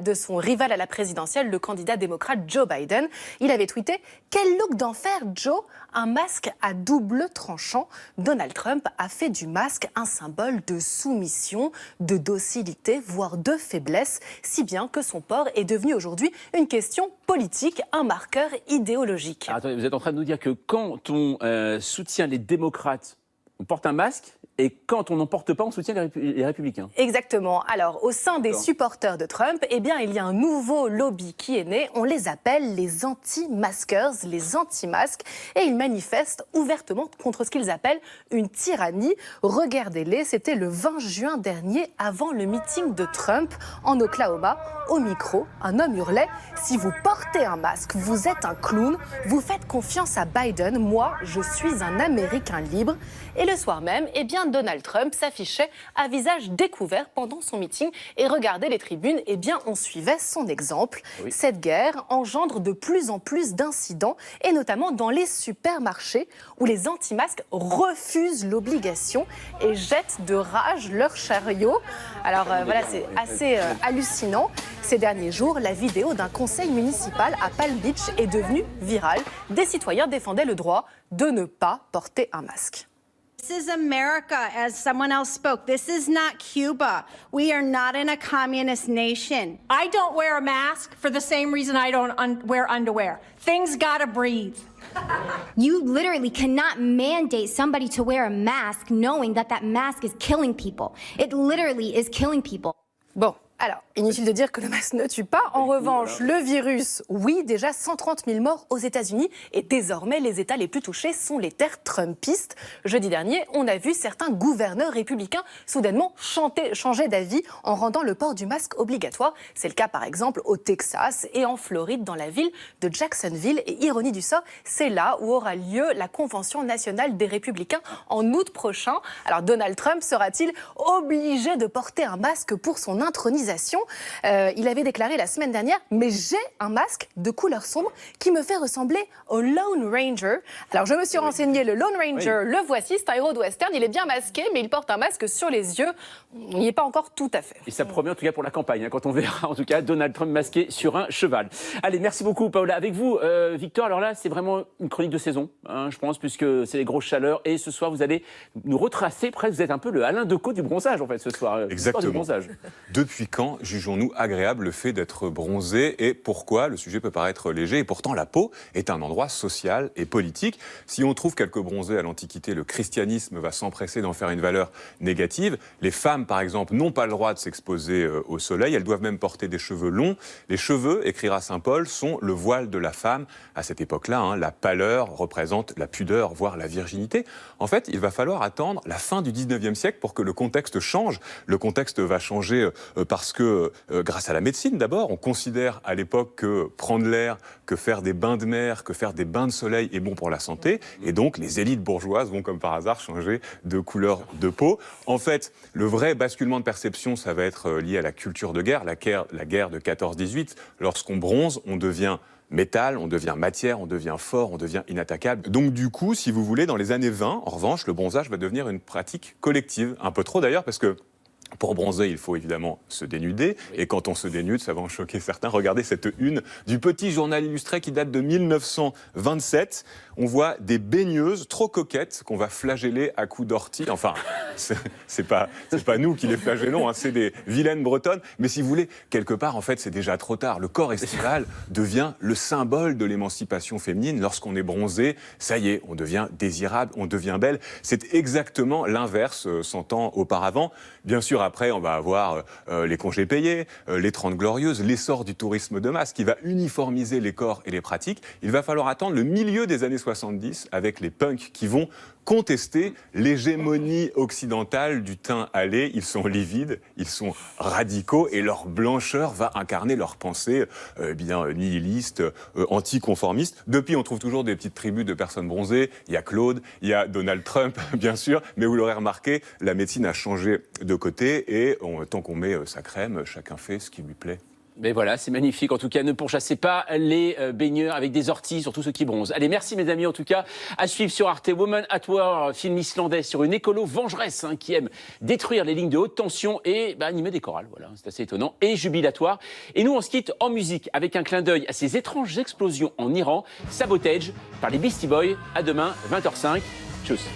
de son rival à la présidentielle, le candidat démocrate Joe Biden. Il avait tweeté « Quel look d'enfer, Joe ! Un masque à double tranchant ». Donald Trump a fait du masque un symbole de soumission, de docilité, voire de faiblesse, si bien que son port est devenu aujourd'hui une question politique, un marqueur idéologique. Alors, attendez, vous êtes en train de nous dire que quand on soutient les démocrates, on porte un masque, et quand on n'en porte pas, on soutient les républicains. Exactement. Alors, au sein des supporters de Trump, eh bien, il y a un nouveau lobby qui est né. On les appelle les anti-maskers, les anti-masques, et ils manifestent ouvertement contre ce qu'ils appellent une tyrannie. Regardez-les, c'était le 20 juin dernier, avant le meeting de Trump en Oklahoma. Au micro, un homme hurlait « Si vous portez un masque, vous êtes un clown, vous faites confiance à Biden, moi, je suis un Américain libre ». Et le soir même, eh bien, Donald Trump s'affichait à visage découvert pendant son meeting. Et regardez les tribunes, eh bien, on suivait son exemple. Oui. Cette guerre engendre de plus en plus d'incidents, et notamment dans les supermarchés, où les anti-masques refusent l'obligation et jettent de rage leur chariot. Alors voilà, c'est assez hallucinant. Ces derniers jours, la vidéo d'un conseil municipal à Palm Beach est devenue virale. Des citoyens défendaient le droit de ne pas porter un masque. This is America, as someone else spoke. This is not Cuba. We are not in a communist nation. I don't wear a mask for the same reason I don't wear underwear. Things gotta breathe. You literally cannot mandate somebody to wear a mask knowing that that mask is killing people. It literally is killing people. Bon. Alors, inutile de dire que le masque ne tue pas. En revanche, le virus, oui, déjà 130 000 morts aux États-Unis. Et désormais, les États les plus touchés sont les terres trumpistes. Jeudi dernier, on a vu certains gouverneurs républicains soudainement changer d'avis en rendant le port du masque obligatoire. C'est le cas, par exemple, au Texas et en Floride, dans la ville de Jacksonville. Et ironie du sort, c'est là où aura lieu la Convention nationale des républicains en août prochain. Alors, Donald Trump sera-t-il obligé de porter un masque pour son intronisation ? Il avait déclaré la semaine dernière « Mais j'ai un masque de couleur sombre qui me fait ressembler au Lone Ranger ». Alors je me suis renseigné, le Lone Ranger, le voici, c'est un héros de western, il est bien masqué, mais il porte un masque sur les yeux. Il n'y est pas encore tout à fait. Et ça promet en tout cas pour la campagne, hein, quand on verra en tout cas Donald Trump masqué sur un cheval. Allez, merci beaucoup Paola. Avec vous, Victor, alors là c'est vraiment une chronique de saison, hein, je pense, puisque c'est les grosses chaleurs. Et ce soir, vous allez nous retracer, presque, vous êtes un peu le Alain Decaux du bronzage en fait ce soir. Exactement. Du bronzage. Depuis quand jugeons-nous agréable le fait d'être bronzé et pourquoi? Le sujet peut paraître léger et pourtant la peau est un endroit social et politique. Si on trouve quelques bronzés à l'Antiquité, le christianisme va s'empresser d'en faire une valeur négative. Les femmes, par exemple, n'ont pas le droit de s'exposer au soleil, elles doivent même porter des cheveux longs. Les cheveux, écrira saint Paul, sont le voile de la femme. À cette époque-là, hein, la pâleur représente la pudeur, voire la virginité. En fait, il va falloir attendre la fin du 19e siècle pour que le contexte change. Le contexte va changer parce que, grâce à la médecine d'abord, on considère à l'époque que prendre l'air, que faire des bains de mer, que faire des bains de soleil est bon pour la santé. Et donc, les élites bourgeoises vont comme par hasard changer de couleur de peau. En fait, le vrai basculement de perception, ça va être lié à la culture de guerre, la guerre de 14-18. Lorsqu'on bronze, on devient métal, on devient matière, on devient fort, on devient inattaquable. Donc du coup, si vous voulez, dans les années 20, en revanche, le bronzage va devenir une pratique collective. Un peu trop d'ailleurs, parce que pour bronzer, il faut évidemment se dénuder. Et quand on se dénude, ça va en choquer certains. Regardez cette une du petit journal illustré qui date de 1927. On voit des baigneuses trop coquettes qu'on va flageller à coups d'ortie. Enfin, c'est pas nous qui les flagellons, hein, c'est des vilaines bretonnes. Mais si vous voulez, quelque part, en fait, c'est déjà trop tard. Le corps estival devient le symbole de l'émancipation féminine. Lorsqu'on est bronzé, ça y est, on devient désirable, on devient belle. C'est exactement l'inverse 100 ans auparavant. Bien sûr, après, on va avoir les congés payés, les 30 glorieuses, l'essor du tourisme de masse qui va uniformiser les corps et les pratiques. Il va falloir attendre le milieu des années 70 avec les punks qui vont contester l'hégémonie occidentale du teint hâlé. Ils sont livides, ils sont radicaux et leur blancheur va incarner leurs pensées nihilistes, anticonformistes. Depuis, on trouve toujours des petites tribus de personnes bronzées. Il y a Claude, il y a Donald Trump, bien sûr, mais vous l'aurez remarqué, la médecine a changé de côté et tant qu'on met sa crème, chacun fait ce qui lui plaît. Mais voilà, c'est magnifique. En tout cas, ne pourchassez pas les baigneurs avec des orties, surtout ceux qui bronzent. Allez, merci mes amis. En tout cas, à suivre sur Arte, Woman at War, film islandais sur une écolo vengeresse qui aime détruire les lignes de haute tension et animer des chorales. Voilà, c'est assez étonnant et jubilatoire. Et nous, on se quitte en musique avec un clin d'œil à ces étranges explosions en Iran. Sabotage par les Beastie Boys. À demain, 20h05. Tchuss.